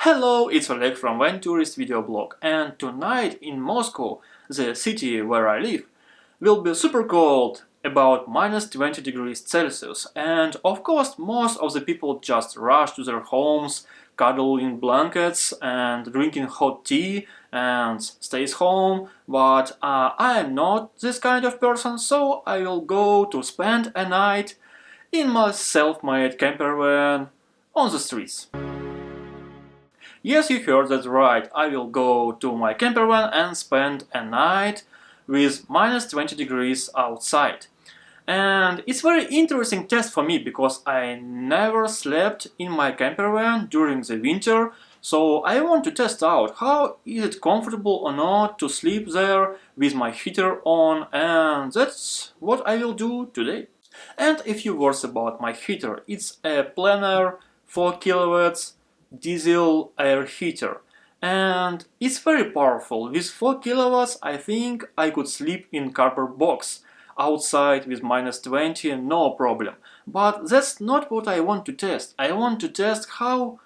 Hello, it's Oleg from Van Tourist Video Blog, and tonight in Moscow, the city where I live, will be super cold, about minus 20 degrees Celsius, and of course most of the people just rush to their homes, cuddle in blankets and drinking hot tea and stays home, but I am not this kind of person, so I will go to spend a night in my self-made campervan on the streets. Yes, you heard that right, I will go to my campervan and spend a night with minus 20 degrees outside. And it's very interesting test for me because I never slept in my campervan during the winter, so I want to test out how is it comfortable or not to sleep there with my heater on, and that's what I will do today. And a few words about my heater. It's a planar 4 kilowatts diesel air heater, and it's very powerful. With 4 kilowatts I think I could sleep in cardboard box outside with minus 20, no problem. But that's not what I want to test. I want to test how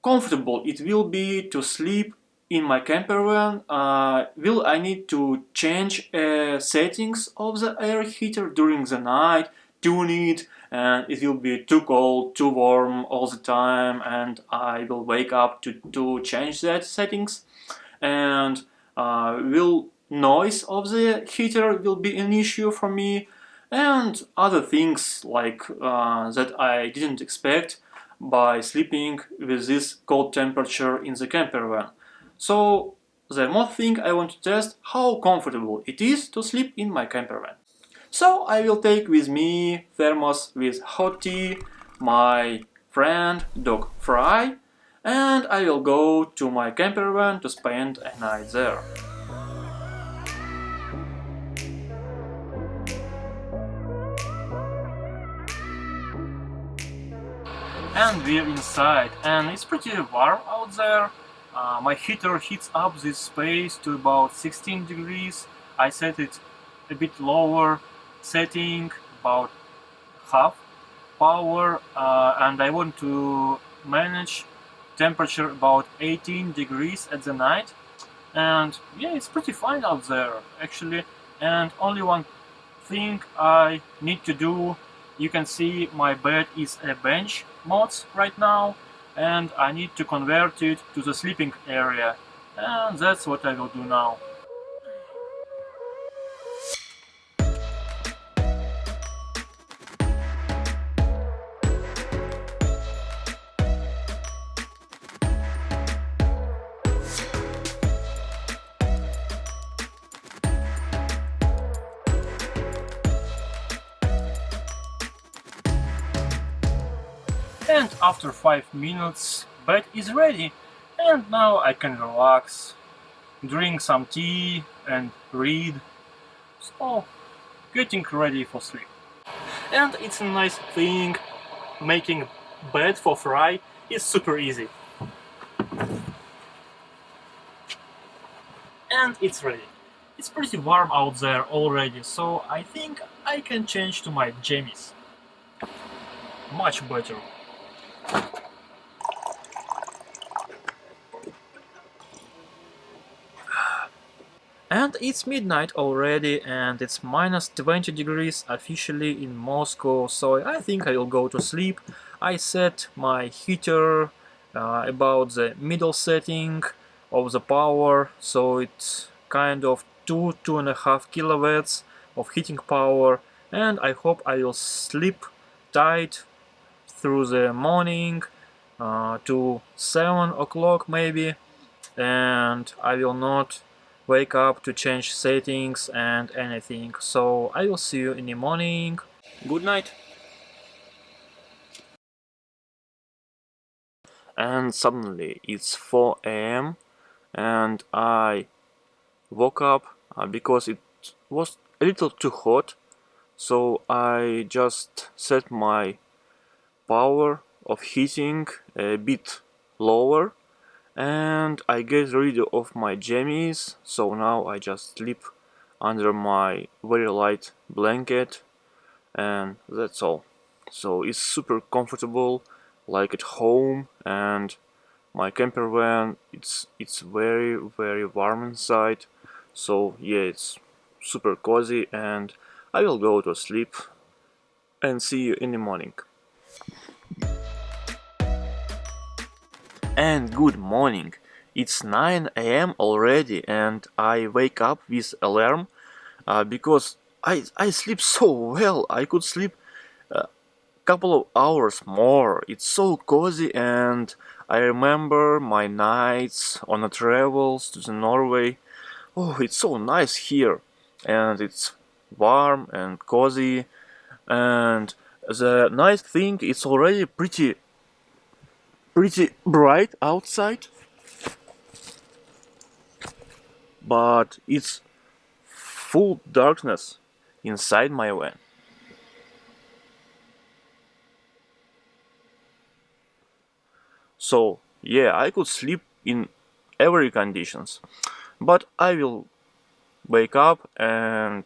comfortable it will be to sleep in my campervan. Will I need to change settings of the air heater during the night, tune it, and it will be too cold, too warm all the time, and I will wake up to change that settings? And will noise of the heater will be an issue for me? And other things like that I didn't expect by sleeping with this cold temperature in the campervan. So the most thing I want to test how comfortable it is to sleep in my campervan. So I will take with me thermos with hot tea, my friend dog Fry, and I will go to my campervan to spend a night there. And we're inside, and it's pretty warm out there. My heater heats up this space to about 16 degrees. I set it a bit lower setting, about half power, and I want to manage temperature about 18 degrees at the night. And yeah, it's pretty fine out there actually. And only one thing I need to do, you can see my bed is a bench mods right now, and I need to convert it to the sleeping area, and that's what I will do now. And after 5 minutes, bed is ready, and now I can relax, drink some tea and read. So, getting ready for sleep. And it's a nice thing, making bed for Fry is super easy. And it's ready. It's pretty warm out there already, so I think I can change to my jammies. Much better. And it's midnight already, and it's minus 20 degrees officially in Moscow, so I think I will go to sleep. I set my heater about the middle setting of the power, so it's kind of 2.5 kilowatts of heating power, and I hope I will sleep tight through the morning to 7 o'clock maybe, and I will not wake up to change settings and anything. So I will see you in the morning. Good night. And suddenly it's 4 a.m. and I woke up because it was a little too hot, so I just set my power of heating a bit lower, and I get rid of my jammies, so now I just sleep under my very light blanket, and that's all. So it's super comfortable, like at home, and my camper van, it's very warm inside, so yeah, it's super cozy, and I will go to sleep and see you in the morning. And good morning. It's 9 a.m. already, and I wake up with alarm because I sleep so well. I could sleep a couple of hours more. It's so cozy, and I remember my nights on the travels to the Norway. Oh, it's so nice here, and it's warm and cozy. And the nice thing, it's already pretty bright outside, but it's full darkness inside my van. So yeah, I could sleep in every conditions, but I will wake up and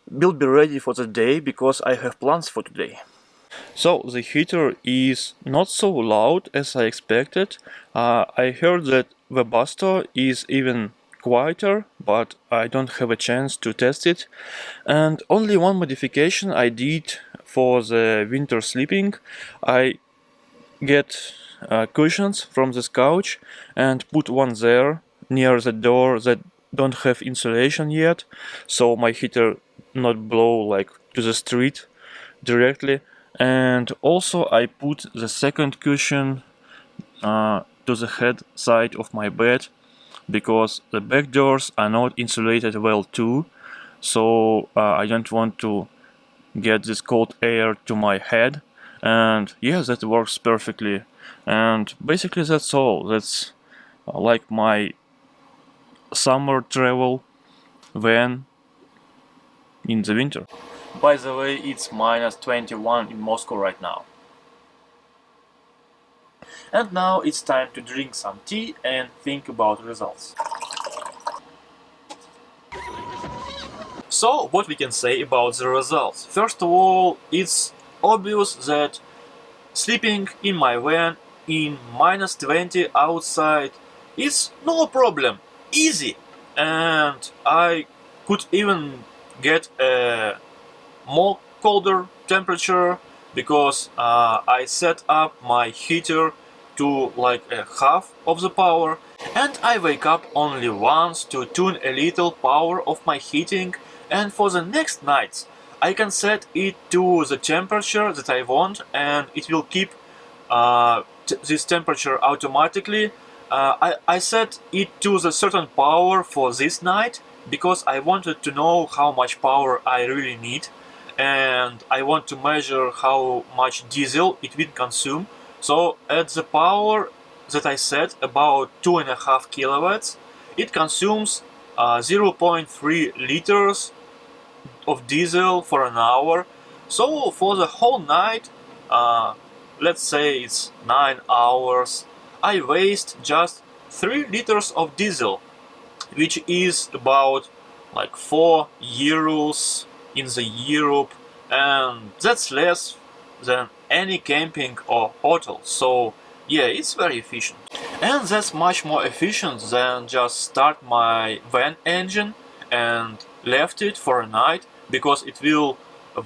will be ready for the day because I have plans for today. So the heater is not so loud as I expected. I heard that the Webasto is even quieter, but I don't have a chance to test it. And only one modification I did for the winter sleeping. I get cushions from this couch and put one there near the door that don't have insulation yet, so my heater not blow like to the street directly. And also I put the second cushion to the head side of my bed because the back doors are not insulated well too, so I don't want to get this cold air to my head. And yeah, that works perfectly. And basically that's all. That's like my summer travel van in the winter. By the way, it's minus 21 in Moscow right now. And now it's time to drink some tea and think about results. So, what we can say about the results? First of all, it's obvious that sleeping in my van in minus 20 outside is no problem, easy. And I could even get a more colder temperature because I set up my heater to like a half of the power, and I wake up only once to tune a little power of my heating, and for the next nights I can set it to the temperature that I want, and it will keep this temperature automatically. I set it to the certain power for this night because I wanted to know how much power I really need, and I want to measure how much diesel it will consume. So at the power that I set, about 2.5 kilowatts, it consumes 0.3 liters of diesel for an hour. So for the whole night, let's say it's 9 hours, I waste just 3 liters of diesel, which is about like 4 euros in the Europe, and that's less than any camping or hotel. So yeah, it's very efficient. And that's much more efficient than just start my van engine and left it for a night, because it will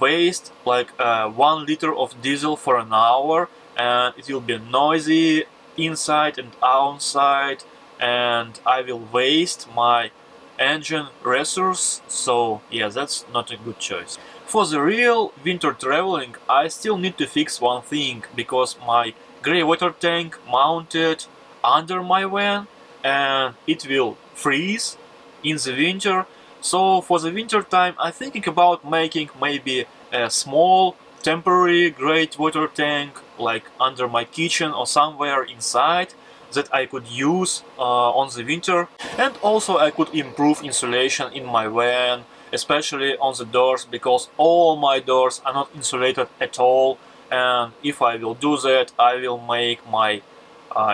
waste like 1 liter of diesel for an hour, and it will be noisy inside and outside, and I will waste my engine resource. So yeah, that's not a good choice. For the real winter traveling, I still need to fix one thing, because my grey water tank mounted under my van and it will freeze in the winter. So for the winter time I'm thinking about making maybe a small temporary great water tank like under my kitchen or somewhere inside that I could use on the winter. And also I could improve insulation in my van, especially on the doors, because all my doors are not insulated at all, and if I will do that I will make my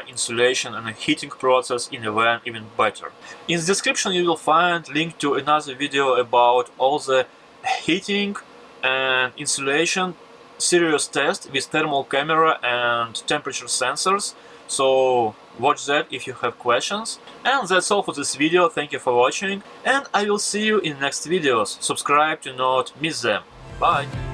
insulation and heating process in the van even better. In the description you will find link to another video about all the heating and insulation serious test with thermal camera and temperature sensors, so watch that if you have questions. And that's all for this video. Thank you for watching, and I will see you in next videos. Subscribe to not miss them. Bye!